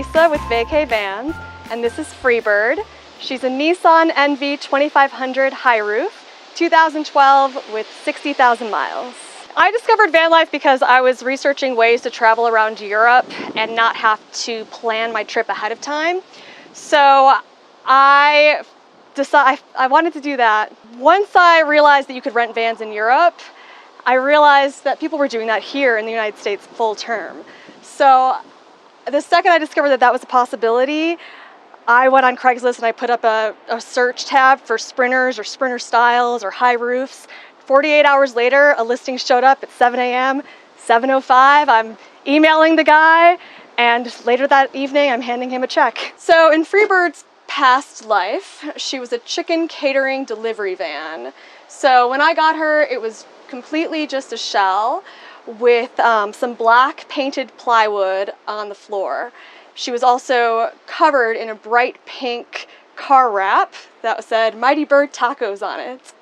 Lisa with Vacay Vans, and this is Freebird. She's a Nissan NV 2500 high roof, 2012 with 60,000 miles. I discovered van life because I was researching ways to travel around Europe and not have to plan my trip ahead of time. So I decided I wanted to do that. Once I realized that you could rent vans in Europe, I realized that people were doing that here in the United States full term. So the second I discovered that that was a possibility, I went on Craigslist and I put up a search tab for sprinters or sprinter styles or high roofs. 48 hours later, a listing showed up at 7 a.m., 7:05. I'm emailing the guy, and later that evening, I'm handing him a check. So in Freebird's past life, she was a chicken catering delivery van. So when I got her, it was completely just a shell with some black painted plywood on the floor. She was also covered in a bright pink car wrap that said Mighty Bird Tacos on it.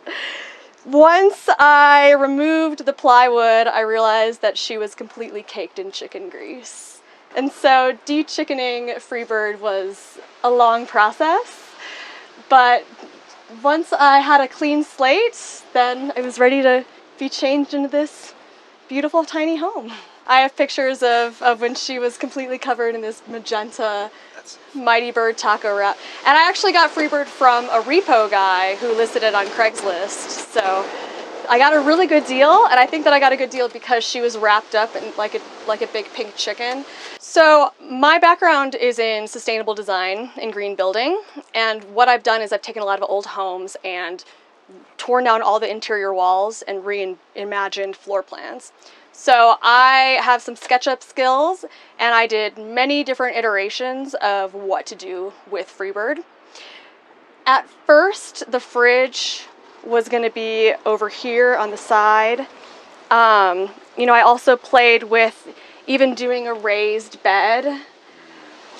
Once I removed the plywood, I realized that she was completely caked in chicken grease. And so de-chickening Freebird was a long process, but once I had a clean slate, then I was ready to be changed into this beautiful tiny home. I have pictures of when she was completely covered in this magenta Mighty Bird taco wrap. And I actually got Freebird from a repo guy who listed it on Craigslist. So I got a really good deal, and I think that I got a good deal because she was wrapped up in like a big pink chicken. So my background is in sustainable design and green building, and what I've done is I've taken a lot of old homes and torn down all the interior walls and reimagined floor plans. So I have some SketchUp skills, and I did many different iterations of what to do with Freebird. At first, the fridge was going to be over here on the side. You know, I also played with even doing a raised bed,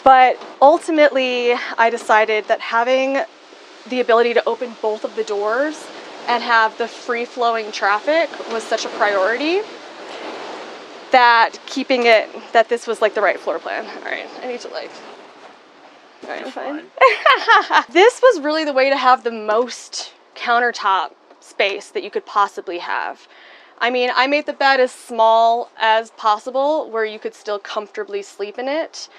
but ultimately I decided that having the ability to open both of the doors and have the free-flowing traffic was such a priority that that this was like the right floor plan. All right, I need to like, all right, I'm fine. This was really the way to have the most countertop space that you could possibly have. I mean, I made the bed as small as possible where you could still comfortably sleep in it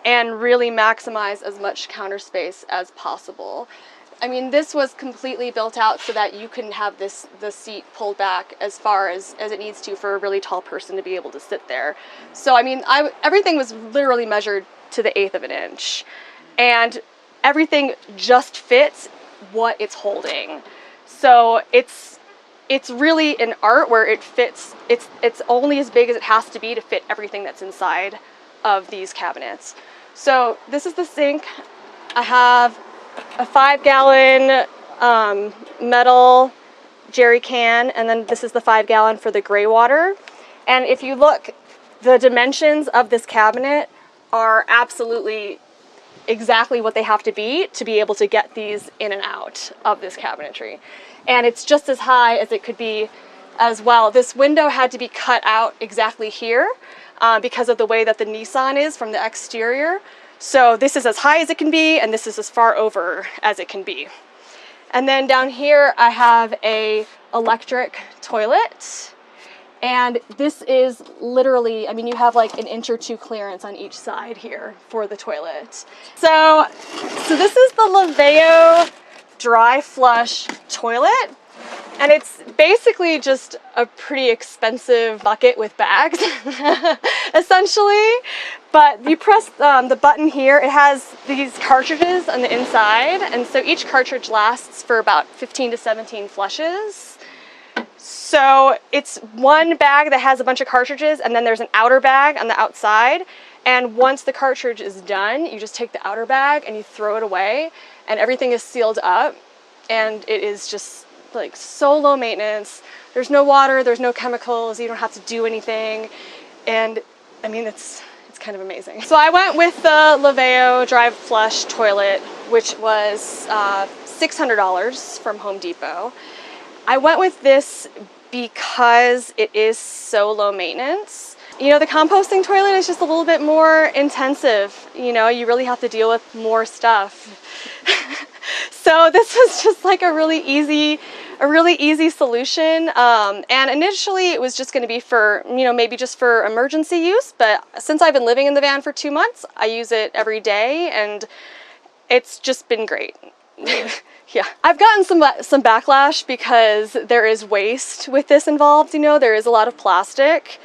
and really maximize as much counter space as possible. I mean, this was completely built out so that you can have the seat pulled back as far as it needs to for a really tall person to be able to sit there. So, I mean, everything was literally measured to the 1/8 of an inch. And everything just fits what it's holding. So it's really an art where it fits, it's only as big as it has to be to fit everything that's inside of these cabinets. So this is the sink. I have a 5-gallon metal jerry can, and then this is the 5-gallon for the gray water. And if you look, the dimensions of this cabinet are absolutely exactly what they have to be able to get these in and out of this cabinetry. And it's just as high as it could be as well. This window had to be cut out exactly here because of the way that the Nissan is from the exterior. So this is as high as it can be, and this is as far over as it can be. And then down here I have a electric toilet, and this is literally, I mean, you have like an inch or two clearance on each side here for the toilet. So this is the Laveo dry flush toilet, and it's basically just a pretty expensive bucket with bags, essentially. But you press the button here, it has these cartridges on the inside, and so each cartridge lasts for about 15 to 17 flushes. So it's one bag that has a bunch of cartridges, and then there's an outer bag on the outside. And once the cartridge is done, you just take the outer bag and you throw it away, and everything is sealed up, and it is just like so low maintenance. There's no water, there's no chemicals, you don't have to do anything. And I mean, it's kind of amazing. So I went with the Laveo dry flush toilet, which was $600 from Home Depot. I went with this because it is so low maintenance. You know, the composting toilet is just a little bit more intensive. You know, you really have to deal with more stuff. So this was just like a really easy solution. And initially it was just going to be for, you know, maybe just for emergency use. But since I've been living in the van for 2 months, I use it every day, and it's just been great. Yeah, I've gotten some backlash because there is waste with this involved. You know, there is a lot of plastic.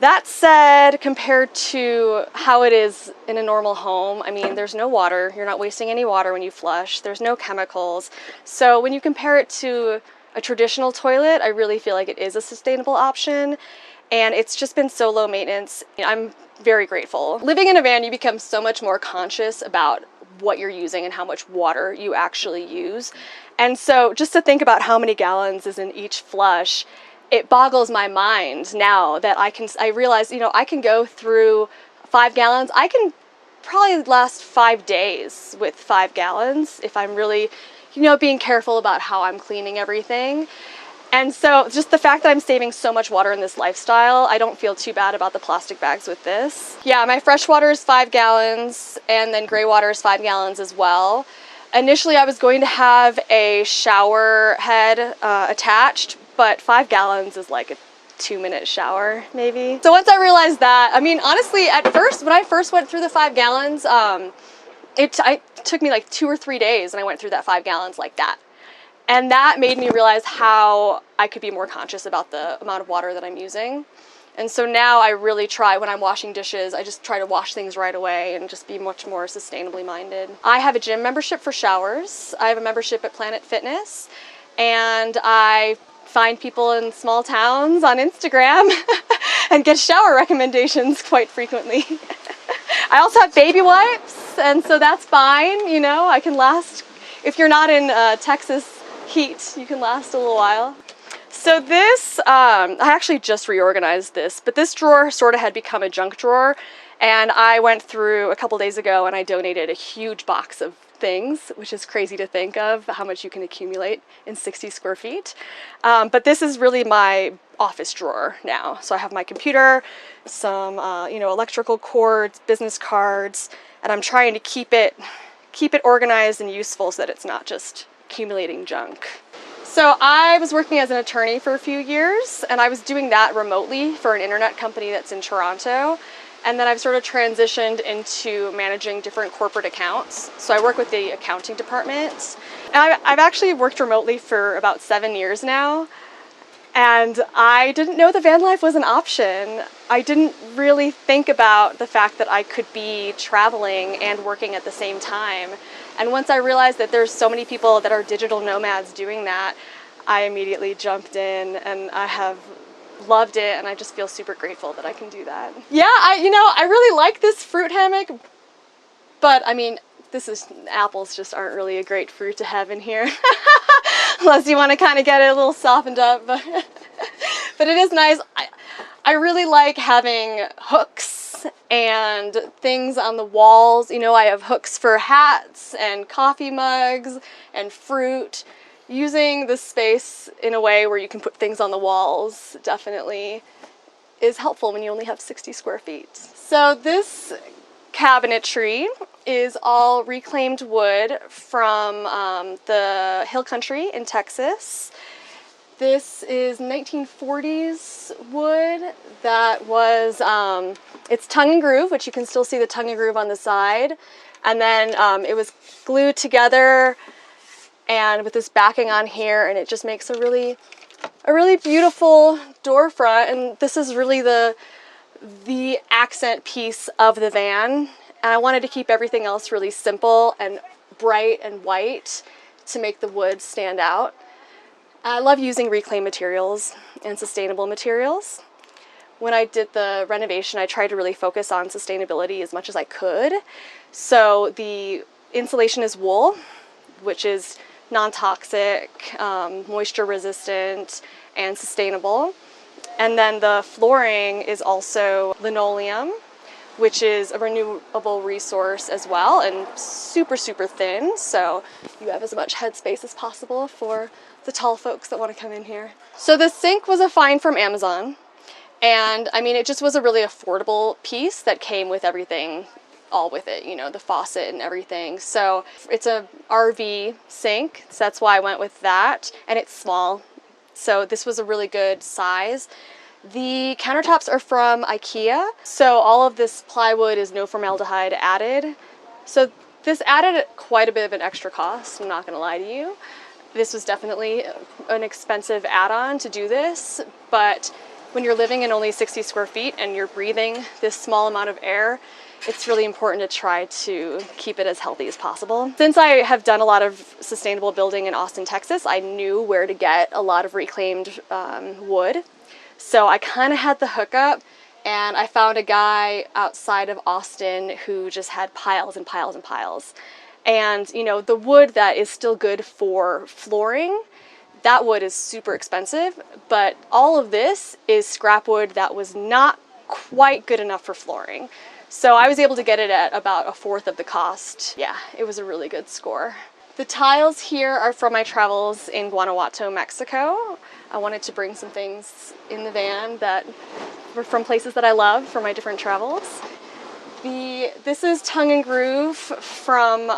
That said, compared to how it is in a normal home, I mean, there's no water. You're not wasting any water when you flush. There's no chemicals. So when you compare it to a traditional toilet, I really feel like it is a sustainable option. And it's just been so low maintenance. I'm very grateful. Living in a van, you become so much more conscious about what you're using and how much water you actually use. And so just to think about how many gallons is in each flush, it boggles my mind now that I realize, you know, I can go through 5 gallons. I can probably last 5 days with 5 gallons if I'm really, you know, being careful about how I'm cleaning everything. And so just the fact that I'm saving so much water in this lifestyle, I don't feel too bad about the plastic bags with this. Yeah, my fresh water is 5 gallons, and then gray water is 5 gallons as well. Initially, I was going to have a shower head attached, but 5 gallons is like a 2-minute shower, maybe. So once I realized that, I mean, honestly, at first, when I first went through the 5 gallons, it took me like 2 or 3 days, and I went through that 5 gallons like that. And that made me realize how I could be more conscious about the amount of water that I'm using. And so now I really try, when I'm washing dishes, I just try to wash things right away and just be much more sustainably minded. I have a gym membership for showers. I have a membership at Planet Fitness, and I find people in small towns on Instagram and get shower recommendations quite frequently. I also have baby wipes, and so that's fine. You know, I can last, if you're not in Texas heat, you can last a little while. So this, I actually just reorganized this, but this drawer sort of had become a junk drawer, and I went through a couple days ago and I donated a huge box of things, which is crazy to think of how much you can accumulate in 60 square feet. But this is really my office drawer now. So I have my computer, some you know, electrical cords, business cards, and I'm trying to keep it organized and useful so that it's not just accumulating junk. So I was working as an attorney for a few years, and I was doing that remotely for an internet company that's in Toronto. And then I've sort of transitioned into managing different corporate accounts. So I work with the accounting department. And I've actually worked remotely for about 7 years now. And I didn't know the van life was an option. I didn't really think about the fact that I could be traveling and working at the same time. And once I realized that there's so many people that are digital nomads doing that, I immediately jumped in, and I have loved it, and I just feel super grateful that I can do that. Yeah, I really like this fruit hammock, but I mean, apples just aren't really a great fruit to have in here. Unless you want to kind of get it a little softened up, but it is nice. I really like having hooks and things on the walls. You know, I have hooks for hats and coffee mugs and fruit. Using the space in a way where you can put things on the walls definitely is helpful when you only have 60 square feet. So this cabinetry is all reclaimed wood from the hill country in Texas. This is 1940s wood that was, it's tongue and groove, which you can still see the tongue and groove on the side. And then it was glued together and with this backing on here, and it just makes a really beautiful door front. And this is really the accent piece of the van. And I wanted to keep everything else really simple and bright and white to make the wood stand out. I love using reclaimed materials and sustainable materials. When I did the renovation, I tried to really focus on sustainability as much as I could. So the insulation is wool, which is non-toxic, moisture resistant, and sustainable. And then the flooring is also linoleum, which is a renewable resource as well, and super, super thin, so you have as much headspace as possible for the tall folks that want to come in here. So the sink was a find from Amazon, And I mean, it just was a really affordable piece that came with everything, all with it, you know, the faucet and everything. So it's a RV sink, so that's why I went with that. And it's small, so this was a really good size. The countertops are from IKEA, so all of this plywood is no formaldehyde added. So this added quite a bit of an extra cost, I'm not gonna lie to you. This was definitely an expensive add-on to do this, but when you're living in only 60 square feet and you're breathing this small amount of air, it's really important to try to keep it as healthy as possible. Since I have done a lot of sustainable building in Austin, Texas, I knew where to get a lot of reclaimed wood. So I kind of had the hookup, and I found a guy outside of Austin who just had piles and piles and piles. And you know, the wood that is still good for flooring, that wood is super expensive, but all of this is scrap wood that was not quite good enough for flooring. So I was able to get it at about 1/4 of the cost. Yeah, it was a really good score. The tiles here are from my travels in Guanajuato, Mexico. I wanted to bring some things in the van that were from places that I love for my different travels. This is Tongue and Groove from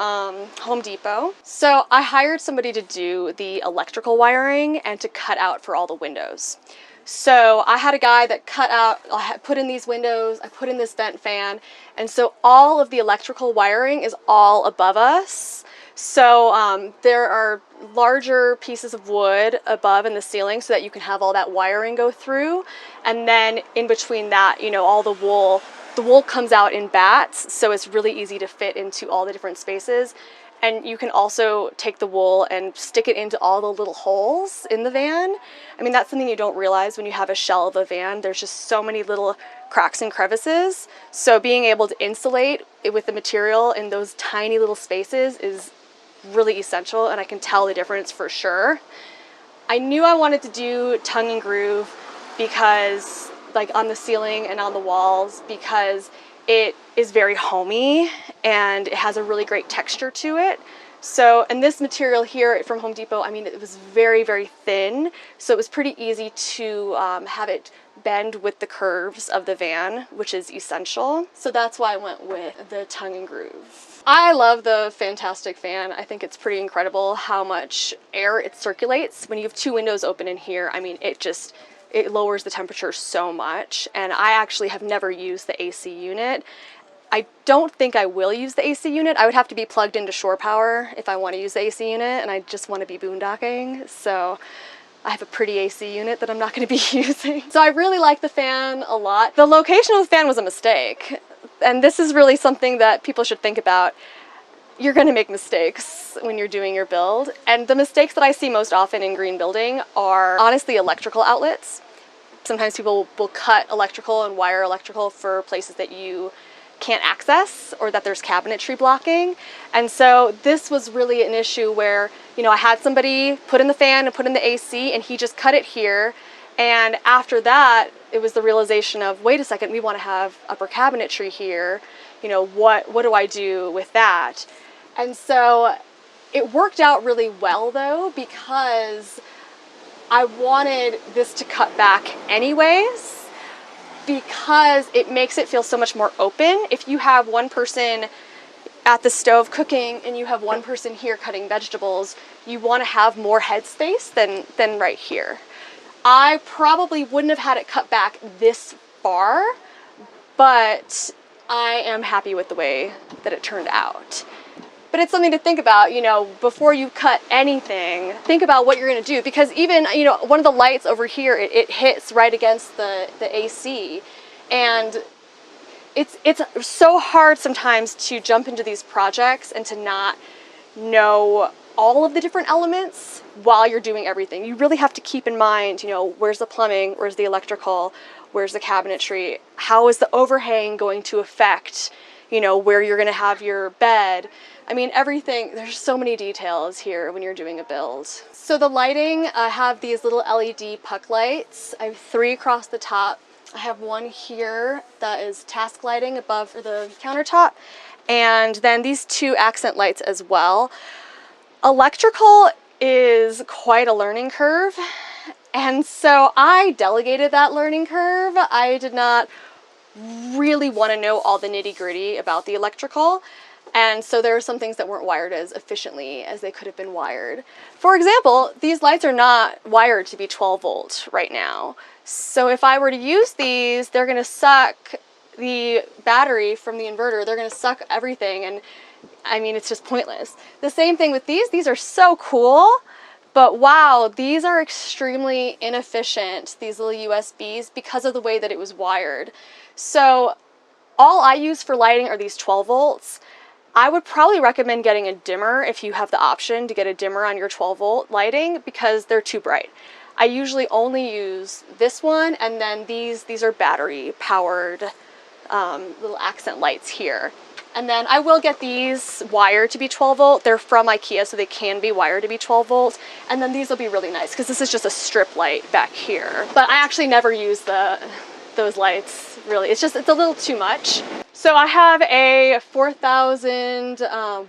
Home Depot. So I hired somebody to do the electrical wiring and to cut out for all the windows. So I had a guy that cut out, I put in these windows, I put in this vent fan, and so all of the electrical wiring is all above us. So there are larger pieces of wood above in the ceiling so that you can have all that wiring go through, and then in between that, you know, all the wool comes out in bats, so it's really easy to fit into all the different spaces. And you can also take the wool and stick it into all the little holes in the van. I mean, that's something you don't realize when you have a shell of a van. There's just so many little cracks and crevices. So being able to insulate it with the material in those tiny little spaces is really essential, and I can tell the difference for sure. I knew I wanted to do Tongue and Groove because, like, on the ceiling and on the walls, because it is very homey and it has a really great texture to it. So, and this material here from Home Depot, I mean, it was very, very thin, so it was pretty easy to have it bend with the curves of the van, which is essential. So that's why I went with the Tongue and Groove. I love the Fantastic fan. I think it's pretty incredible how much air it circulates. When you have 2 windows open in here, I mean, it lowers the temperature so much. And I actually have never used the AC unit. I don't think I will use the AC unit. I would have to be plugged into shore power if I want to use the AC unit, and I just want to be boondocking. So I have a pretty AC unit that I'm not going to be using. So I really like the fan a lot. The location of the fan was a mistake. And this is really something that people should think about. You're going to make mistakes when you're doing your build. And the mistakes that I see most often in green building are honestly electrical outlets. Sometimes people will cut electrical and wire electrical for places that you can't access or that there's cabinetry blocking. And so this was really an issue where, you know, I had somebody put in the fan and put in the AC, and he just cut it here. And after that, it was the realization of, wait a second, we want to have upper cabinetry here. You know, what do I do with that? And so it worked out really well though, because I wanted this to cut back anyways, because it makes it feel so much more open. If you have one person at the stove cooking and you have one person here cutting vegetables, you want to have more headspace than right here. I probably wouldn't have had it cut back this far, but I am happy with the way that it turned out. But it's something to think about, you know, before you cut anything, think about what you're going to do, because even, you know, one of the lights over here, it hits right against the AC, and it's so hard sometimes to jump into these projects and to not know all of the different elements while you're doing everything. You really have to keep in mind, you know, where's the plumbing, where's the electrical, where's the cabinetry, how is the overhang going to affect, you know, where you're going to have your bed. I mean, everything, there's so many details here when you're doing a build. So the lighting, I have these little LED puck lights. I have 3 across the top. I have one here that is task lighting above the countertop, and then these 2 accent lights as well. Electrical is quite a learning curve, And so I delegated that learning curve. I did not really want to know all the nitty-gritty about the electrical. And so there are some things that weren't wired as efficiently as they could have been wired. For example, these lights are not wired to be 12 volt right now. So if I were to use these, they're going to suck the battery from the inverter. They're going to suck everything. And I mean, it's just pointless. The same thing with these. These are so cool. But wow, these are extremely inefficient, these little USBs, because of the way that it was wired. So all I use for lighting are these 12 volts. I would probably recommend getting a dimmer if you have the option to get a dimmer on your 12 volt lighting, because they're too bright. I usually only use this one, and then these are battery powered little accent lights here. And then I will get these wired to be 12 volt. They're from IKEA, so they can be wired to be 12 volts. And then these will be really nice because this is just a strip light back here. But I actually never use those lights, really. It's a little too much. So I have a 4,000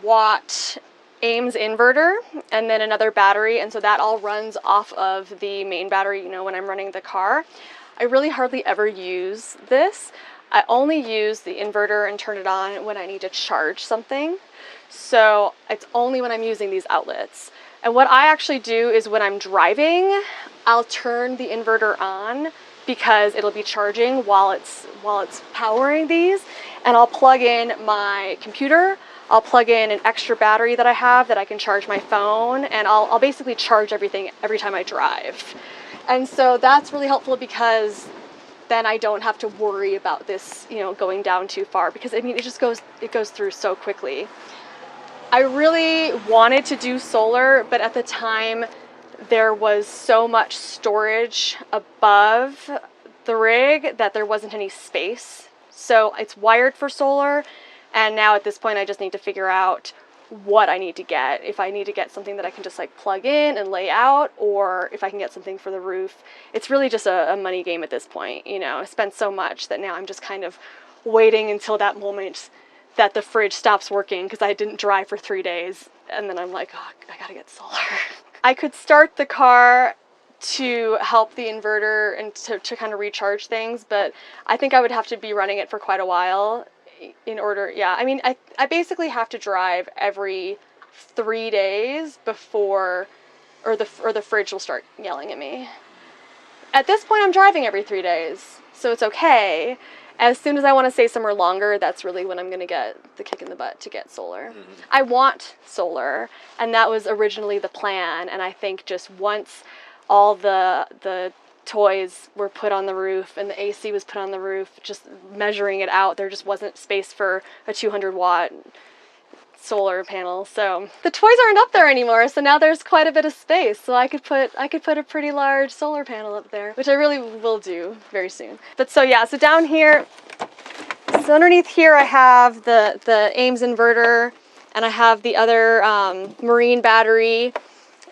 watt Ames inverter and then another battery. And so that all runs off of the main battery, you know, when I'm running the car. I really hardly ever use this. I only use the inverter and turn it on when I need to charge something. So it's only when I'm using these outlets. And what I actually do is when I'm driving, I'll turn the inverter on because it'll be charging while it's powering these. And I'll plug in my computer. I'll plug in an extra battery that I have that I can charge my phone. And I'll basically charge everything every time I drive. And so that's really helpful because then I don't have to worry about this, you know, going down too far, because I mean, it goes through so quickly. I really wanted to do solar, but at the time there was so much storage above the rig that there wasn't any space. So it's wired for solar, and now at this point I just need to figure out what I need to get. If I need to get something that I can just like plug in and lay out, or if I can get something for the roof. It's really just a money game at this point. You know, I spent so much that now I'm just kind of waiting until that moment that the fridge stops working because I didn't drive for 3 days. And then I'm like, oh, I gotta get solar. I could start the car to help the inverter and to kind of recharge things, but I think I would have to be running it for quite a while in order. Yeah, I mean, I basically have to drive every 3 days before, or the fridge will start yelling at me. At this point, I'm driving every 3 days, so it's okay. As soon as I want to stay somewhere longer, that's really when I'm going to get the kick in the butt to get solar. Mm-hmm. I want solar, and that was originally the plan. And I think just once all the toys were put on the roof and the AC was put on the roof, just measuring it out, there just wasn't space for a 200 watt solar panel. So the toys aren't up there anymore, so now there's quite a bit of space. So I could put a pretty large solar panel up there, which I really will do very soon. But so yeah, so down here, so underneath here I have the Ames inverter, and I have the other marine battery,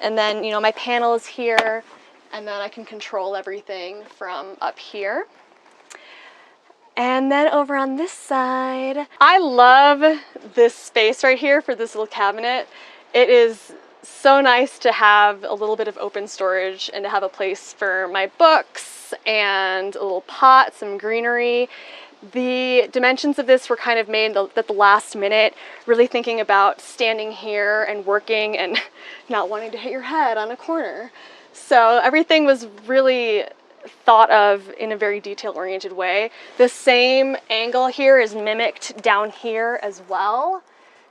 and then, you know, my panel is here, and then I can control everything from up here. And then over on this side, I love this space right here for this little cabinet. It is so nice to have a little bit of open storage and to have a place for my books and a little pot, some greenery. The dimensions of this were kind of made at the last minute, really thinking about standing here and working and not wanting to hit your head on a corner. So everything was really thought of in a very detail-oriented way. The same angle here is mimicked down here as well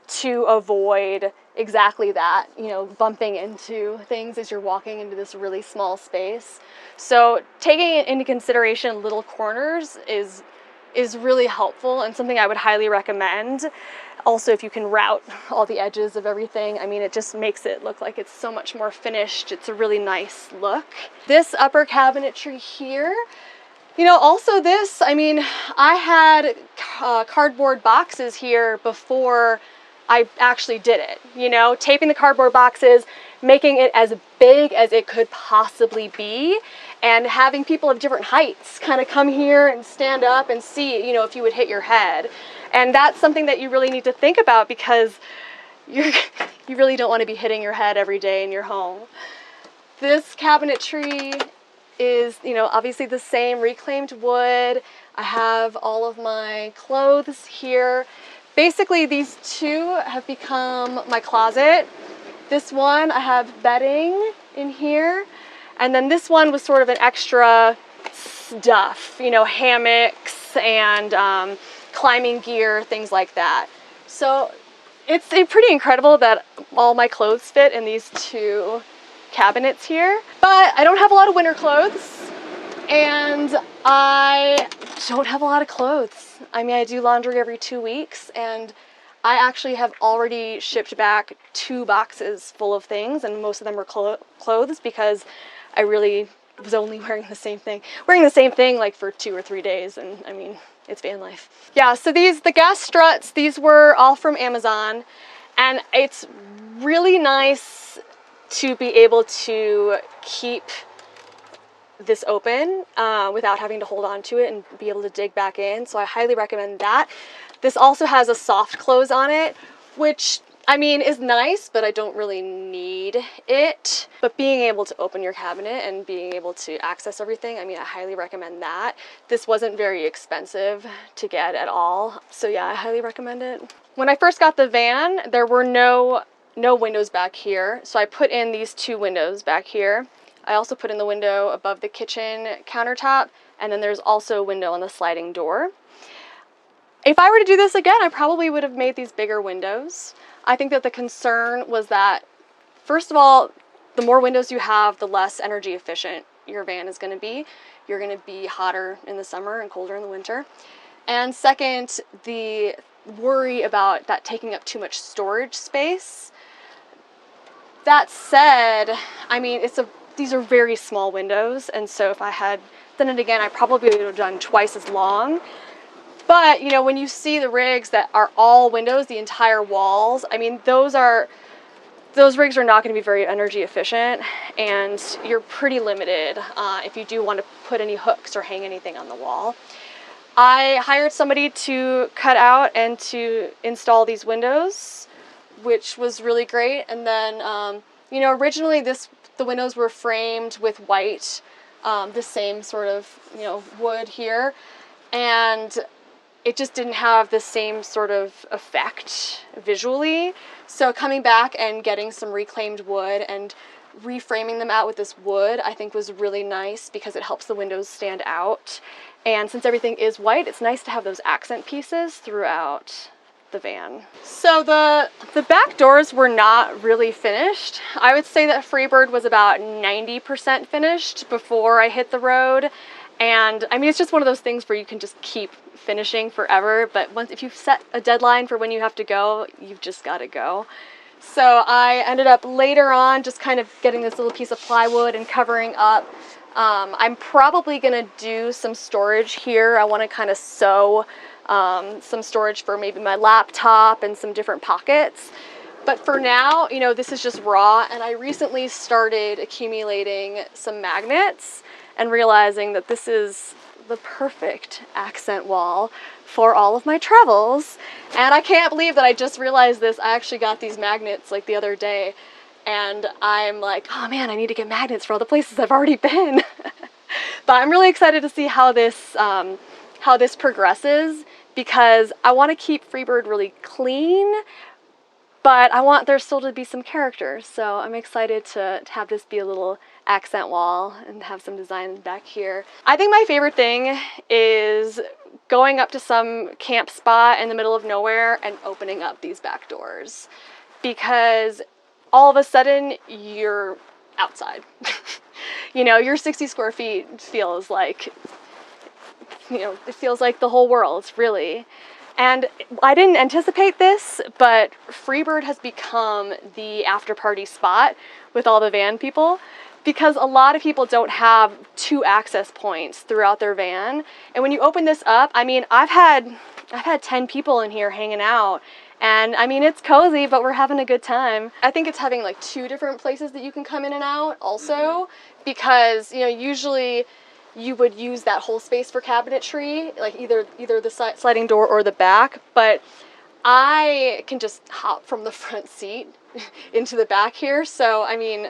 to avoid exactly that, you know, bumping into things as you're walking into this really small space. So taking into consideration little corners is really helpful and something I would highly recommend. Also, if you can route all the edges of everything, I mean, it just makes it look like it's so much more finished. It's a really nice look. This upper cabinetry here, you know, also this, I mean, I had cardboard boxes here before I actually did it, you know, taping the cardboard boxes, making it as big as it could possibly be, and having people of different heights kind of come here and stand up and see, you know, if you would hit your head. And that's something that you really need to think about because you really don't want to be hitting your head every day in your home. This cabinetry is, you know, obviously the same reclaimed wood. I have all of my clothes here. Basically, these two have become my closet. This one, I have bedding in here. And then this one was sort of an extra stuff, you know, hammocks and climbing gear, things like that. So it's pretty incredible that all my clothes fit in these two cabinets here. But I don't have a lot of winter clothes, and I don't have a lot of clothes. I mean, I do laundry every 2 weeks, and I actually have already shipped back 2 boxes full of things, and most of them were clothes because I really was only wearing the same thing. Like for 2 or 3 days, and I mean, it's van life. Yeah, so the gas struts, these were all from Amazon, and it's really nice to be able to keep this open without having to hold on to it and be able to dig back in. So I highly recommend that. This also has a soft close on it, which I mean is nice, but I don't really need it. But being able to open your cabinet and being able to access everything, I mean, I highly recommend that. This wasn't very expensive to get at all. So yeah, I highly recommend it. When I first got the van, there were no windows back here. So I put in these 2 windows back here. I also put in the window above the kitchen countertop, and then there's also a window on the sliding door. If I were to do this again, I probably would have made these bigger windows. I think that the concern was that, first of all, the more windows you have, the less energy efficient your van is going to be. You're going to be hotter in the summer and colder in the winter. And second, the worry about that taking up too much storage space. That said, I mean, these are very small windows, and so if I had done it again, I probably would have done twice as long. But, you know, when you see the rigs that are all windows, the entire walls, I mean, those rigs are not going to be very energy efficient, and you're pretty limited if you do want to put any hooks or hang anything on the wall. I hired somebody to cut out and to install these windows, which was really great. And then, you know, originally the windows were framed with white, the same sort of, you know, wood here, and it just didn't have the same sort of effect visually. So coming back and getting some reclaimed wood and reframing them out with this wood, I think was really nice because it helps the windows stand out. And since everything is white, it's nice to have those accent pieces throughout the van. So the back doors were not really finished. I would say that Freebird was about 90% finished before I hit the road. And I mean, it's just one of those things where you can just keep finishing forever, but if you've set a deadline for when you have to go, you've just got to go. So I ended up later on just kind of getting this little piece of plywood and covering up. I'm probably gonna do some storage here. I want to kind of sew some storage for maybe my laptop and some different pockets. But for now, you know, this is just raw, and I recently started accumulating some magnets and realizing that this is the perfect accent wall for all of my travels. And I can't believe that I just realized this. I actually got these magnets like the other day, and I'm like, oh man, I need to get magnets for all the places I've already been. But I'm really excited to see how this progresses, because I want to keep Freebird really clean, but I want there still to be some character. So I'm excited to have this be a little accent wall and have some design back here. I think my favorite thing is going up to some camp spot in the middle of nowhere and opening up these back doors, because all of a sudden you're outside. You know, your 60 square feet feels like, you know, it feels like the whole world, really. And I didn't anticipate this, but Freebird has become the after party spot with all the van people, because a lot of people don't have 2 access points throughout their van. And when you open this up, I mean, I've had 10 people in here hanging out, and I mean, it's cozy, but we're having a good time. I think it's having like 2 different places that you can come in and out also, because, you know, usually you would use that whole space for cabinetry, like either the sliding door or the back, but I can just hop from the front seat into the back here. So, I mean,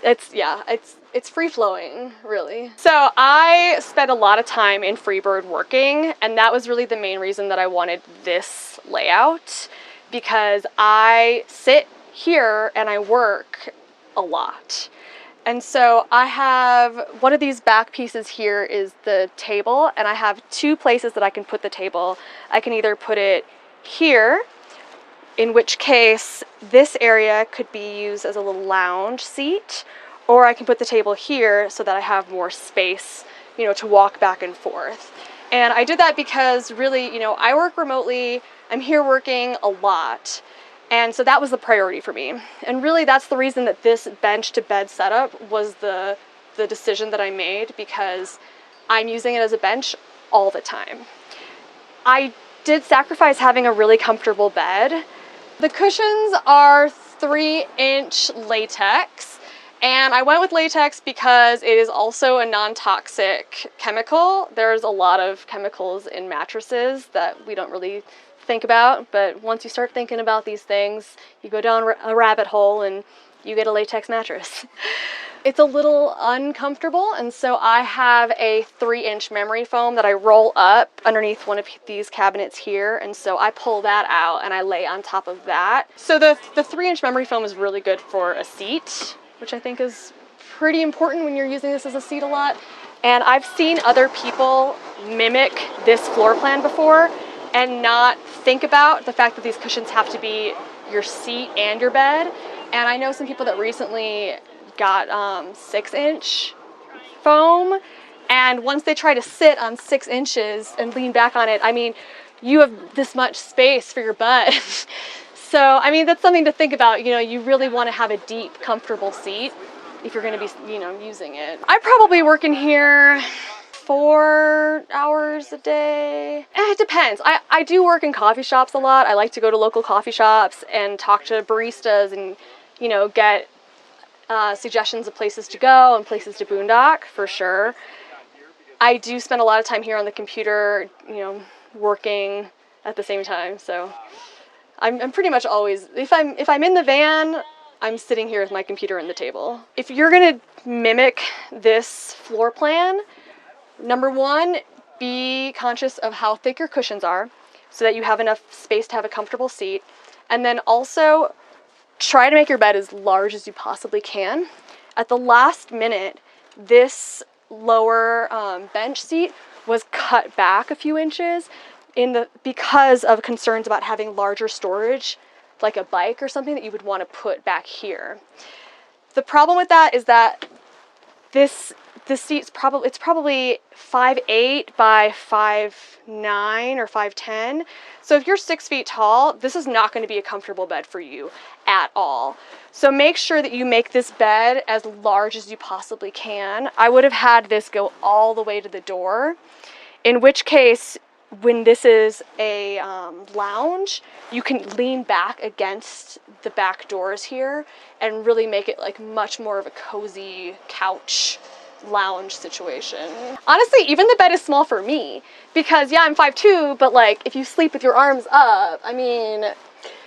It's free flowing, really. So I spent a lot of time in Freebird working, and that was really the main reason that I wanted this layout, because I sit here and I work a lot. And so I have one of these back pieces here is the table, and I have two places that I can put the table. I can either put it here, in which case this area could be used as a little lounge seat, or I can put the table here so that I have more space, you know, to walk back and forth. And I did that because really, you know, I work remotely, I'm here working a lot, and so that was the priority for me. And really that's the reason that this bench to bed setup was the decision that I made, because I'm using it as a bench all the time. I did sacrifice having a really comfortable bed. The cushions are 3-inch latex, and I went with latex because it is also a non-toxic chemical. There's a lot of chemicals in mattresses that we don't really think about, but once you start thinking about these things, you go down a rabbit hole and you get a latex mattress. It's a little uncomfortable, and so I have a 3-inch memory foam that I roll up underneath one of these cabinets here, and so I pull that out and I lay on top of that. So the 3-inch memory foam is really good for a seat, which I think is pretty important when you're using this as a seat a lot. And I've seen other people mimic this floor plan before and not think about the fact that these cushions have to be your seat and your bed. And I know some people that recently got 6-inch foam, and once they try to sit on 6 inches and lean back on it, I mean, you have this much space for your butt. So, I mean, that's something to think about. You know, you really want to have a deep, comfortable seat if you're going to be, you know, using it. I probably work in here 4 hours a day. It depends. I do work in coffee shops a lot. I like to go to local coffee shops and talk to baristas and, you know, get suggestions of places to go and places to boondock, for sure. I do spend a lot of time here on the computer, you know, working at the same time. So I'm pretty much always, if I'm in the van, I'm sitting here with my computer and the table. If you're gonna mimic this floor plan, number one, be conscious of how thick your cushions are so that you have enough space to have a comfortable seat. And then also try to make your bed as large as you possibly can. At the last minute, this lower bench seat was cut back a few inches because of concerns about having larger storage, like a bike or something that you would want to put back here. The problem with that is that this seat's probably 5'8" by 5'9" or 5'10". So if you're 6 feet tall, this is not going to be a comfortable bed for you at all. So make sure that you make this bed as large as you possibly can. I would have had this go all the way to the door, in which case, when this is a lounge, you can lean back against the back doors here and really make it like much more of a cozy couch lounge situation. Honestly, even the bed is small for me because, yeah, I'm 5'2", but like if you sleep with your arms up, I mean,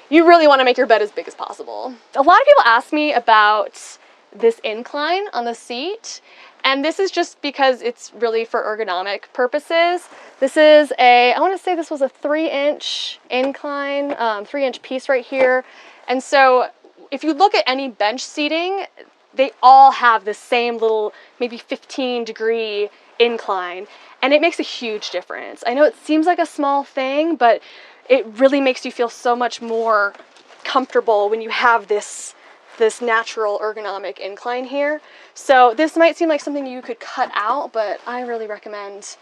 you really want to make your bed as big as possible. A lot of people ask me about this incline on the seat, and this is just because it's really for ergonomic purposes. This is I want to say this was a 3-inch incline, 3-inch piece right here. And so if you look at any bench seating, they all have the same little, maybe 15-degree incline, and it makes a huge difference. I know it seems like a small thing, but it really makes you feel so much more comfortable when you have this natural ergonomic incline here. So this might seem like something you could cut out, but I really recommend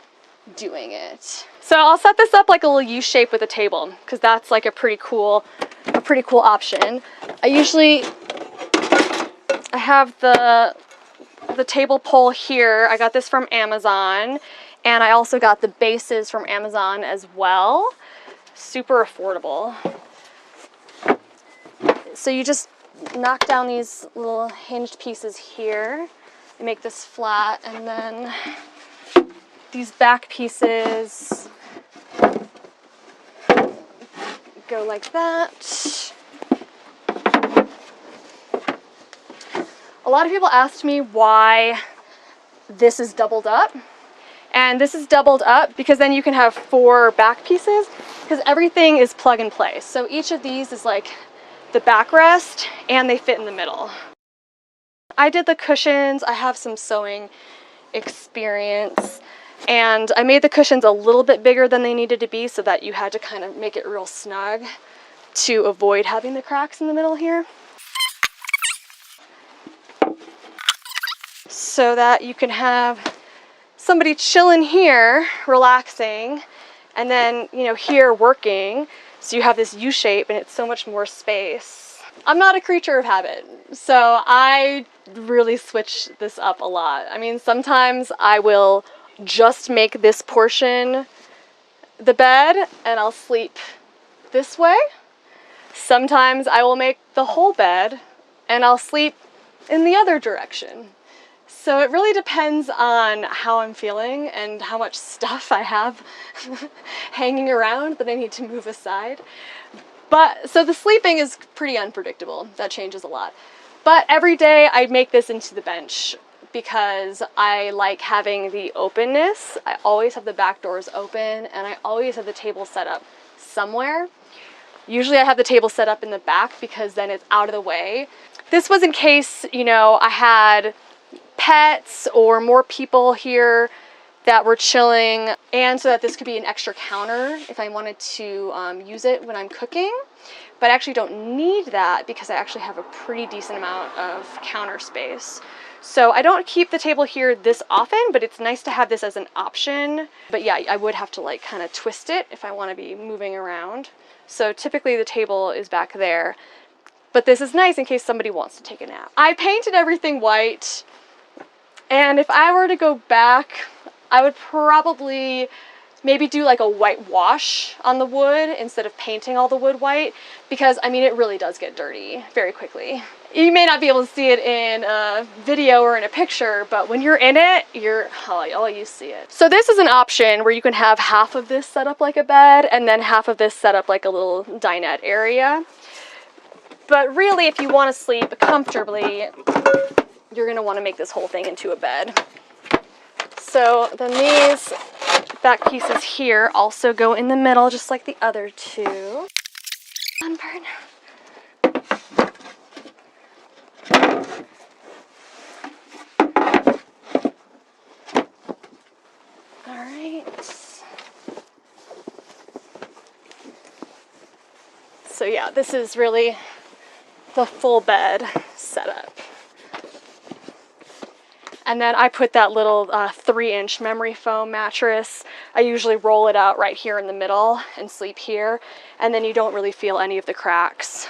doing it. So I'll set this up like a little U shape with a table, because that's like a pretty cool option. I have the table pole here. I got this from Amazon, and I also got the bases from Amazon as well. Super affordable. So you just knock down these little hinged pieces here and make this flat, and then these back pieces go like that. A lot of people asked me why this is doubled up. And this is doubled up because then you can have 4 back pieces, because everything is plug and play. So each of these is like the backrest, and they fit in the middle. I did the cushions. I have some sewing experience, and I made the cushions a little bit bigger than they needed to be so that you had to kind of make it real snug to avoid having the cracks in the middle here, so that you can have somebody chilling here, relaxing, and then, you know, here working. So you have this U shape and it's so much more space. I'm not a creature of habit, so I really switch this up a lot. I mean, sometimes I will just make this portion the bed and I'll sleep this way. Sometimes I will make the whole bed and I'll sleep in the other direction. So it really depends on how I'm feeling and how much stuff I have hanging around that I need to move aside. But so the sleeping is pretty unpredictable. That changes a lot. But every day I make this into the bench because I like having the openness. I always have the back doors open, and I always have the table set up somewhere. Usually I have the table set up in the back because then it's out of the way. This was in case, you know, I had pets or more people here that were chilling, and so that this could be an extra counter if I wanted to use it when I'm cooking. But I actually don't need that because I actually have a pretty decent amount of counter space. So I don't keep the table here this often, but it's nice to have this as an option. But yeah, I would have to like kind of twist it if I want to be moving around. So typically the table is back there, but this is nice in case somebody wants to take a nap. I painted everything white, and if I were to go back, I would probably maybe do like a white wash on the wood instead of painting all the wood white, because I mean, it really does get dirty very quickly. You may not be able to see it in a video or in a picture, but when you're in it, oh, you see it. So this is an option where you can have half of this set up like a bed and then half of this set up like a little dinette area. But really, if you want to sleep comfortably, you're going to want to make this whole thing into a bed. So then these back pieces here also go in the middle, just like the other two. Sunburn. All right. So yeah, this is really the full bed setup. And then I put that little 3-inch memory foam mattress. I usually roll it out right here in the middle and sleep here, and then you don't really feel any of the cracks.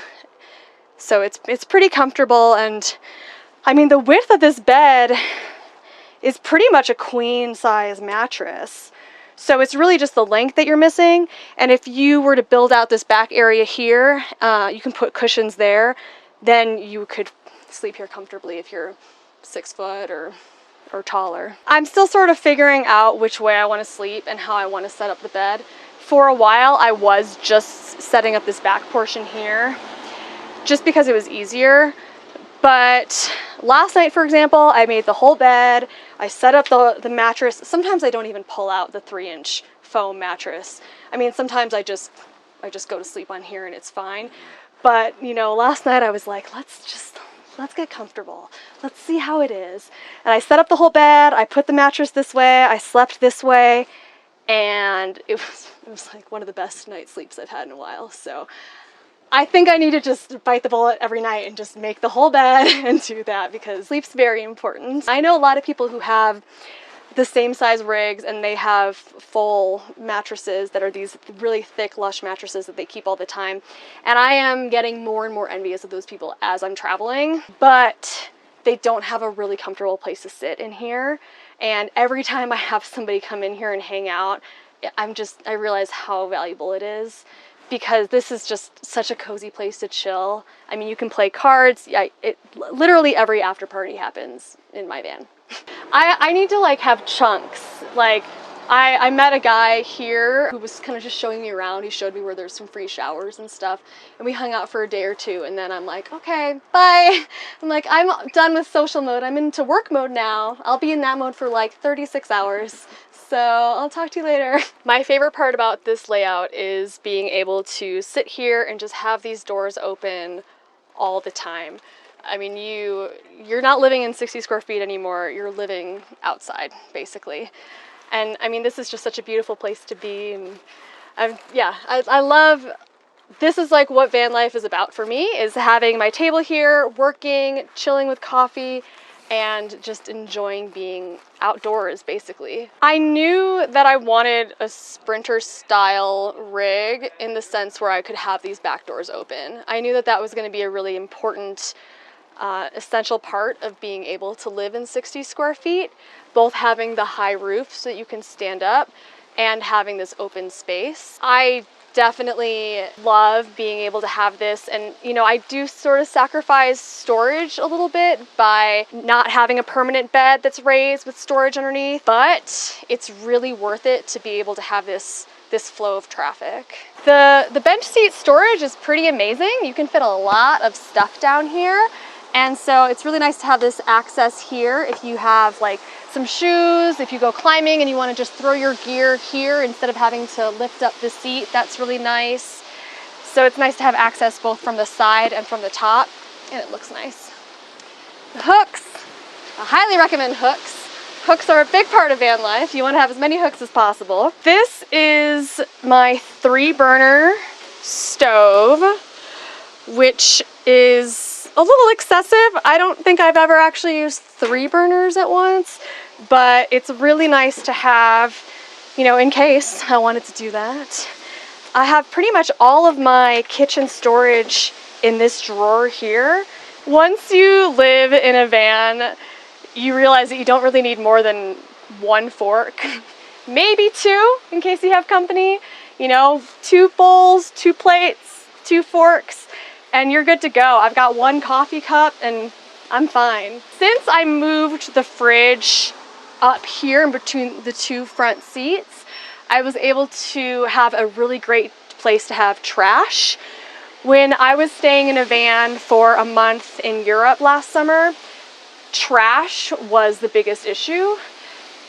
So it's pretty comfortable, and I mean, the width of this bed is pretty much a queen size mattress. So it's really just the length that you're missing. And if you were to build out this back area here, you can put cushions there, then you could sleep here comfortably if you're 6 foot or taller. I'm still sort of figuring out which way I want to sleep and how I want to set up the bed. For a while, I was just setting up this back portion here just because it was easier. But last night, for example, I made the whole bed. I set up the mattress. Sometimes I don't even pull out the 3-inch foam mattress. I mean, sometimes I just go to sleep on here and it's fine. But, you know, last night I was like, let's get comfortable. Let's see how it is. And I set up the whole bed. I put the mattress this way. I slept this way. And it was like one of the best night's sleeps I've had in a while. So I think I need to just bite the bullet every night and just make the whole bed and do that, because sleep's very important. I know a lot of people who have the same size rigs and they have full mattresses that are these really thick, lush mattresses that they keep all the time. And I am getting more and more envious of those people as I'm traveling, but they don't have a really comfortable place to sit in here. And every time I have somebody come in here and hang out, I realize how valuable it is, because this is just such a cozy place to chill. I mean, you can play cards. Literally every after party happens in my van. I need to like have chunks. Like I met a guy here who was kind of just showing me around. He showed me where there's some free showers and stuff, and we hung out for a day or two, and then I'm like, okay, bye. I'm like, I'm done with social mode. I'm into work mode now. I'll be in that mode for like 36 hours. So I'll talk to you later. My favorite part about this layout is being able to sit here and just have these doors open all the time. I mean, you're not living in 60 square feet anymore. You're living outside, basically. And I mean, this is just such a beautiful place to be. And I love, this is like what van life is about for me, is having my table here, working, chilling with coffee, and just enjoying being outdoors, basically. I knew that I wanted a Sprinter style rig in the sense where I could have these back doors open. I knew that that was going to be a really important essential part of being able to live in 60 square feet, both having the high roof so that you can stand up and having this open space. I definitely love being able to have this, and you know, I do sort of sacrifice storage a little bit by not having a permanent bed that's raised with storage underneath, but it's really worth it to be able to have this flow of traffic. The bench seat storage is pretty amazing. You can fit a lot of stuff down here. And so it's really nice to have this access here if you have like some shoes, if you go climbing and you want to just throw your gear here instead of having to lift up the seat. That's really nice. So it's nice to have access both from the side and from the top, and it looks nice. The hooks, I highly recommend hooks. Hooks are a big part of van life. You want to have as many hooks as possible. This is my 3-burner stove, which is a little excessive. I don't think I've ever actually used 3 burners at once, but it's really nice to have, you know, in case I wanted to do that. I have pretty much all of my kitchen storage in this drawer here. Once you live in a van, you realize that you don't really need more than 1 fork, maybe 2 in case you have company, you know, 2 bowls, 2 plates, 2 forks, and you're good to go. I've got 1 coffee cup and I'm fine. Since I moved the fridge up here in between the 2 front seats, I was able to have a really great place to have trash. When I was staying in a van for a month in Europe last summer, trash was the biggest issue.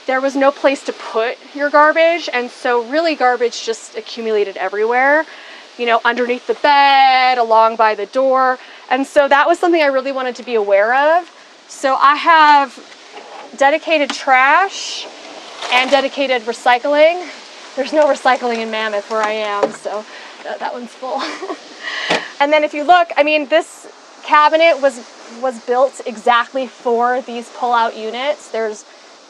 There was no place to put your garbage, and so really garbage just accumulated everywhere. You know, underneath the bed, along by the door. And so that was something I really wanted to be aware of. So I have dedicated trash and dedicated recycling. There's no recycling in Mammoth where I am, so that one's full. And then if you look, I mean, this cabinet was built exactly for these pull-out units. There's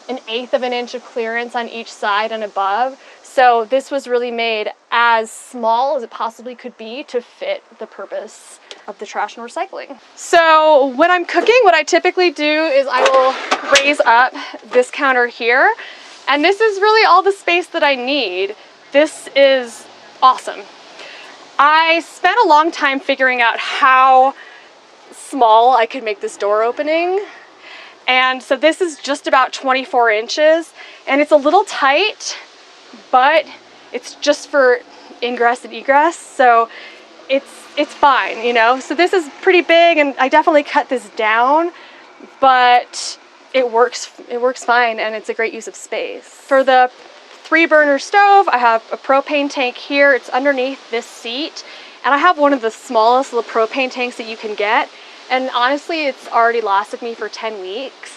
1/8 of an inch of clearance on each side and above. So this was really made as small as it possibly could be to fit the purpose of the trash and recycling. So when I'm cooking, what I typically do is I will raise up this counter here, and this is really all the space that I need. This is awesome. I spent a long time figuring out how small I could make this door opening. And so this is just about 24 inches, and it's a little tight, but it's just for ingress and egress, so it's fine, you know. So this is pretty big, and I definitely cut this down, but it works fine, and it's a great use of space. For the 3-burner stove, I have a propane tank here. It's underneath this seat, and I have one of the smallest little propane tanks that you can get, and honestly, it's already lasted me for 10 weeks.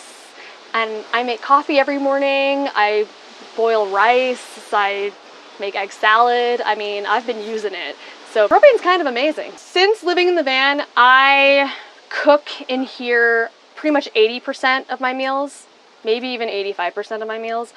And I make coffee every morning, I boil rice, I make egg salad. I mean, I've been using it. So propane's kind of amazing. Since living in the van, I cook in here pretty much 80% of my meals, maybe even 85% of my meals.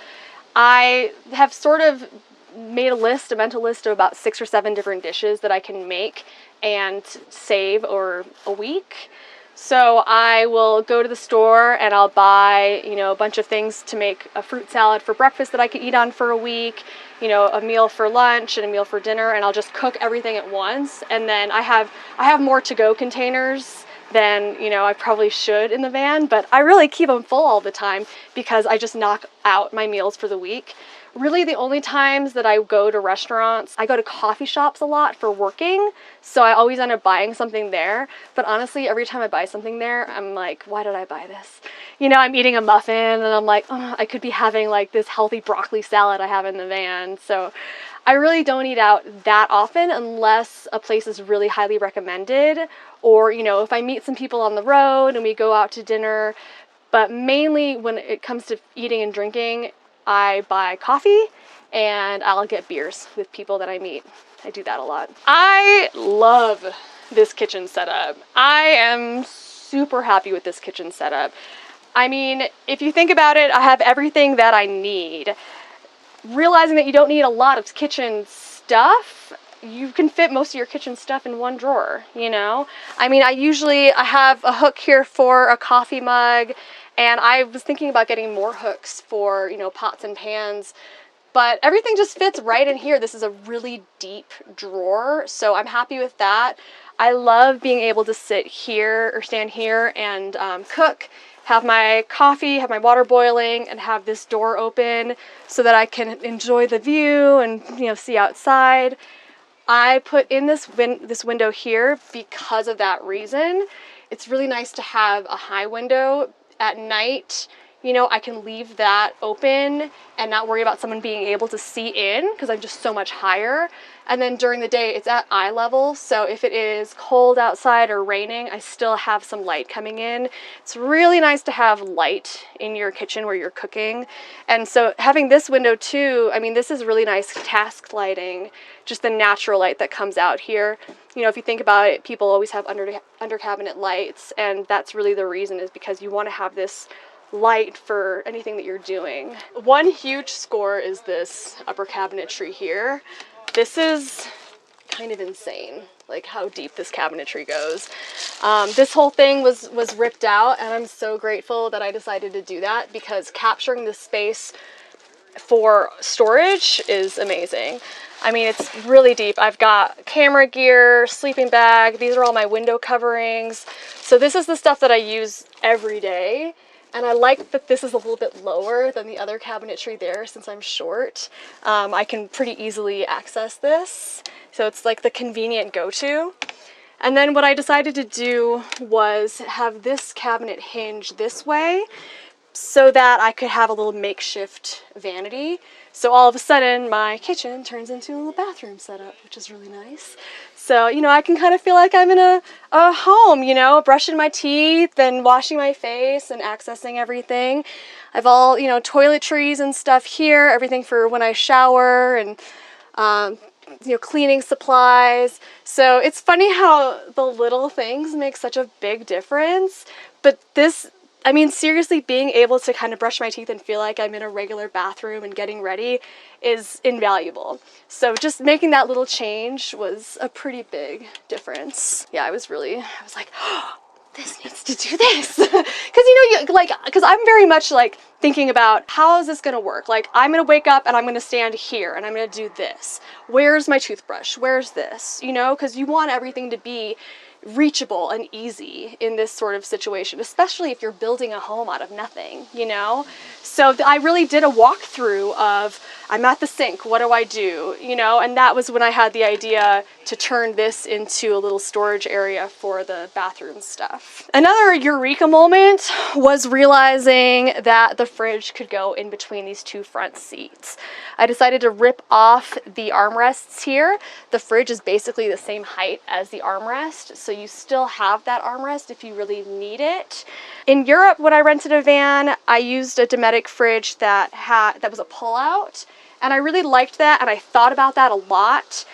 I have sort of made a mental list of about 6 or 7 different dishes that I can make and save over a week. So I will go to the store and I'll buy, you know, a bunch of things to make a fruit salad for breakfast that I could eat on for a week, you know, a meal for lunch and a meal for dinner, and I'll just cook everything at once. And then I have more to-go containers than, you know, I probably should in the van, but I really keep them full all the time because I just knock out my meals for the week Really the only times that I go to restaurants, I go to coffee shops a lot for working, so I always end up buying something there. But honestly, every time I buy something there, I'm like, why did I buy this? You know, I'm eating a muffin and I'm like, oh, I could be having like this healthy broccoli salad I have in the van. So I really don't eat out that often unless a place is really highly recommended, or, you know, if I meet some people on the road and we go out to dinner. But mainly when it comes to eating and drinking, I buy coffee and I'll get beers with people that I meet. I do that a lot. I love this kitchen setup. I am super happy with this kitchen setup. I mean, if you think about it, I have everything that I need. Realizing that you don't need a lot of kitchen stuff, you can fit most of your kitchen stuff in one drawer, you know? I mean, I have a hook here for a coffee mug, and I was thinking about getting more hooks for, you know, pots and pans, but everything just fits right in here. This is a really deep drawer, so I'm happy with that. I love being able to sit here or stand here and cook, have my coffee, have my water boiling, and have this door open so that I can enjoy the view and, you know, see outside. I put in this window here because of that reason. It's really nice to have a high window at night. You know, I can leave that open and not worry about someone being able to see in because I'm just so much higher. And then during the day, it's at eye level. So if it is cold outside or raining, I still have some light coming in. It's really nice to have light in your kitchen where you're cooking. And so having this window too, I mean, this is really nice task lighting, just the natural light that comes out here. You know, if you think about it, people always have under cabinet lights, and that's really the reason, is because you want to have this light for anything that you're doing. One huge score is this upper cabinetry here. This is kind of insane, like how deep this cabinetry goes. This whole thing was ripped out, and I'm so grateful that I decided to do that, because capturing this space for storage is amazing. I mean, it's really deep. I've got camera gear, sleeping bag. These are all my window coverings. So this is the stuff that I use every day. And I like that this is a little bit lower than the other cabinetry there, since I'm short. I can pretty easily access this. So it's like the convenient go-to. And then what I decided to do was have this cabinet hinge this way so that I could have a little makeshift vanity. So all of a sudden my kitchen turns into a little bathroom setup, which is really nice. So, you know, I can kind of feel like I'm in a home, you know, brushing my teeth and washing my face and accessing everything. I've all, you know, toiletries and stuff here, everything for when I shower, and, you know, cleaning supplies. So it's funny how the little things make such a big difference. But this, I mean, seriously, being able to kind of brush my teeth and feel like I'm in a regular bathroom and getting ready is invaluable. So just making that little change was a pretty big difference. Yeah, I was like, oh, this needs to do this. Because, you know, because I'm very much like thinking about, how is this going to work? Like, I'm going to wake up and I'm going to stand here and I'm going to do this. Where's my toothbrush? Where's this? You know, because you want everything to be reachable and easy in this sort of situation, especially if you're building a home out of nothing, you know? So I really did a walkthrough of, I'm at the sink, what do I do? You know, and that was when I had the idea to turn this into a little storage area for the bathroom stuff. Another eureka moment was realizing that the fridge could go in between these two front seats. I decided to rip off the armrests here. The fridge is basically the same height as the armrest, so you still have that armrest if you really need it. In Europe, when I rented a van, I used a Dometic fridge that was a pull-out, and I really liked that, and I thought about that a lot,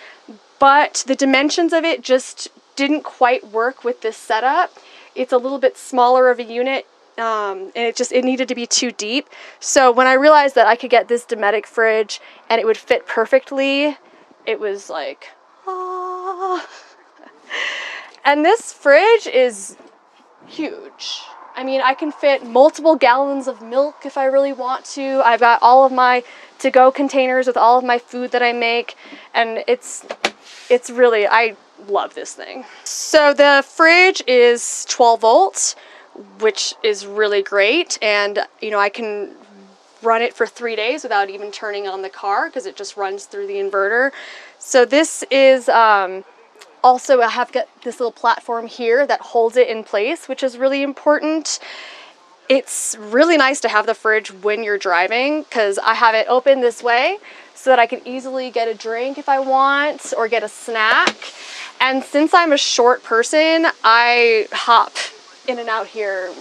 but the dimensions of it just didn't quite work with this setup. It's a little bit smaller of a unit, and it needed to be too deep. So when I realized that I could get this Dometic fridge and it would fit perfectly, it was like, ah. And this fridge is huge. I mean, I can fit multiple gallons of milk if I really want to. I've got all of my to-go containers with all of my food that I make, and it's really, I love this thing. So the fridge is 12 volts, which is really great, and, you know, I can run it for 3 days without even turning on the car because it just runs through the inverter. So this is also, I have got this little platform here that holds it in place, which is really important. It's really nice to have the fridge when you're driving because I have it open this way so that I can easily get a drink if I want or get a snack. And since I'm a short person, I hop in and out here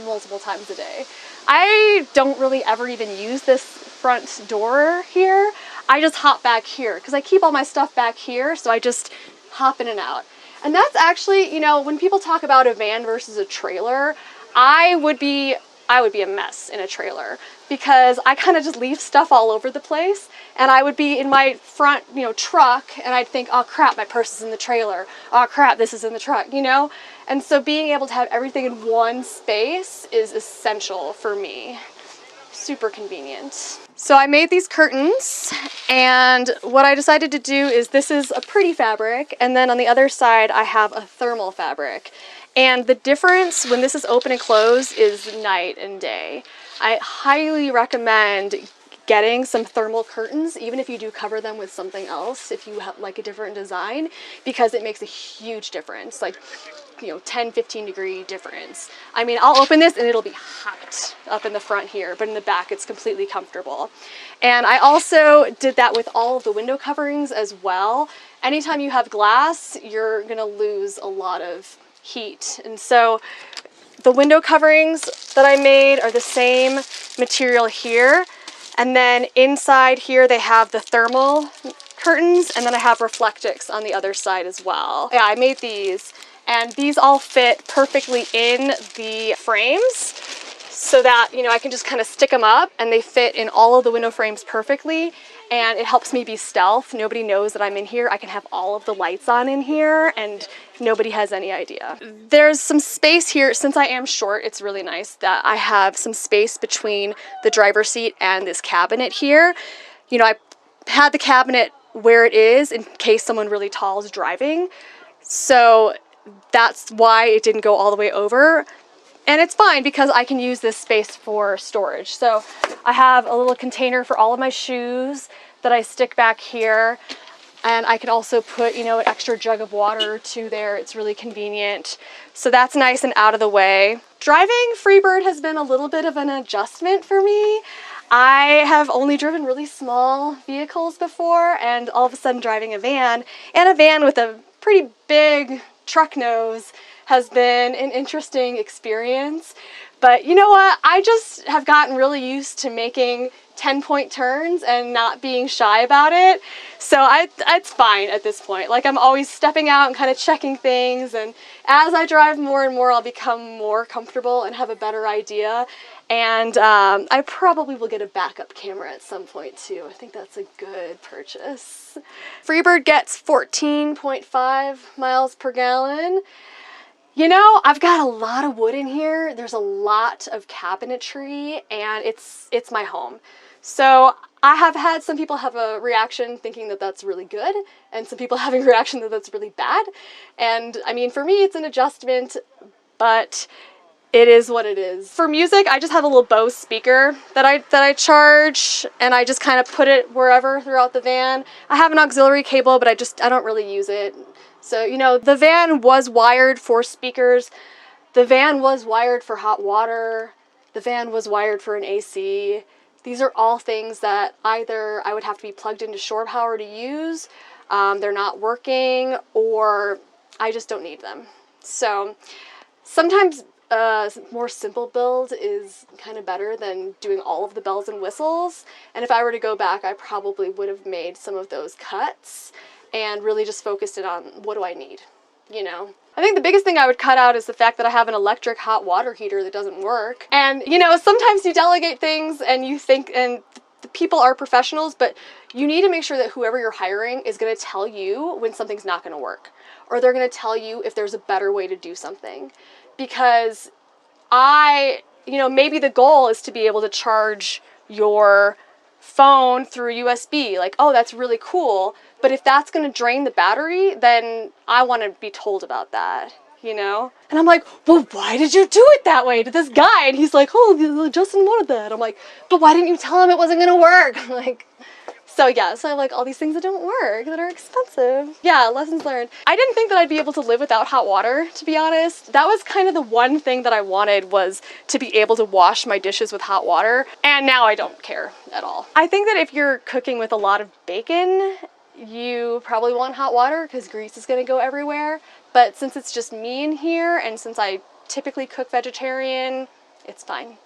multiple times a day. I don't really ever even use this front door here. I just hop back here because I keep all my stuff back here, so I just hop in and out. And that's actually, you know, when people talk about a van versus a trailer, I would be a mess in a trailer because I kind of just leave stuff all over the place, and I would be in my front, you know, truck, and I'd think, oh crap, my purse is in the trailer. Oh crap, this is in the truck, you know? And so being able to have everything in one space is essential for me. Super convenient. So I made these curtains, and what I decided to do is, this is a pretty fabric, and then on the other side I have a thermal fabric. And the difference when this is open and closed is night and day. I highly recommend getting some thermal curtains, even if you do cover them with something else, if you have like a different design, because it makes a huge difference. Like, you know, 10-15 degree difference. I mean, I'll open this and it'll be hot up in the front here, but in the back it's completely comfortable. And I also did that with all of the window coverings as well. Anytime you have glass, you're gonna lose a lot of heat. And so the window coverings that I made are the same material here. And then inside here they have the thermal curtains, and then I have Reflectix on the other side as well. Yeah, I made these. And these all fit perfectly in the frames so that, you know, I can just kind of stick them up and they fit in all of the window frames perfectly. And it helps me be stealth. Nobody knows that I'm in here. I can have all of the lights on in here and nobody has any idea. There's some space here. Since I am short, it's really nice that I have some space between the driver's seat and this cabinet here. You know, I had the cabinet where it is in case someone really tall is driving. So that's why it didn't go all the way over. And it's fine because I can use this space for storage. So I have a little container for all of my shoes that I stick back here. And I can also put, you know, an extra jug of water or two there. It's really convenient. So that's nice and out of the way. Driving Freebird has been a little bit of an adjustment for me. I have only driven really small vehicles before, and all of a sudden driving a van, and a van with a pretty big truck nose, has been an interesting experience. But you know what? I just have gotten really used to making 10-point turns and not being shy about it. So it's fine at this point. Like, I'm always stepping out and kind of checking things, and as I drive more and more, I'll become more comfortable and have a better idea. And I probably will get a backup camera at some point too. I think that's a good purchase. Freebird gets 14.5 miles per gallon. You know, I've got a lot of wood in here. There's a lot of cabinetry, and it's my home. So I have had some people have a reaction thinking that that's really good, and some people having a reaction that that's really bad. And I mean, for me, it's an adjustment, but it is what it is. For music, I just have a little Bose speaker that I charge, and I just kind of put it wherever throughout the van. I have an auxiliary cable, but I don't really use it. So, you know, the van was wired for speakers. The van was wired for hot water. The van was wired for an AC. These are all things that either I would have to be plugged into shore power to use, they're not working, or I just don't need them. So sometimes more simple build is kind of better than doing all of the bells and whistles. And if I were to go back, I probably would have made some of those cuts and really just focused it on what do I need, you know? I think the biggest thing I would cut out is the fact that I have an electric hot water heater that doesn't work. And, you know, sometimes you delegate things and you think, and the people are professionals, but you need to make sure that whoever you're hiring is going to tell you when something's not going to work, or they're going to tell you if there's a better way to do something. Because you know, maybe the goal is to be able to charge your phone through USB. Like, oh, that's really cool. But if that's going to drain the battery, then I want to be told about that, you know? And I'm like, well, why did you do it that way to this guy? And he's like, oh, Justin wanted that. I'm like, but why didn't you tell him it wasn't gonna work? I'm like, so yeah, so I have like all these things that don't work, that are expensive. Yeah, lessons learned. I didn't think that I'd be able to live without hot water, to be honest. That was kind of the one thing that I wanted, was to be able to wash my dishes with hot water. And now I don't care at all. I think that if you're cooking with a lot of bacon, you probably want hot water because grease is gonna go everywhere. But since it's just me in here, and since I typically cook vegetarian, it's fine.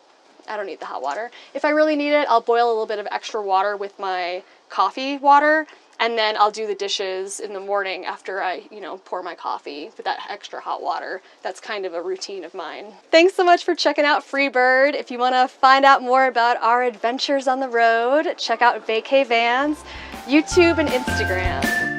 I don't need the hot water. If I really need it, I'll boil a little bit of extra water with my coffee water, and then I'll do the dishes in the morning after I, pour my coffee with that extra hot water. That's kind of a routine of mine. Thanks so much for checking out Freebird. If you want to find out more about our adventures on the road, check out Vacay Vans, YouTube and Instagram.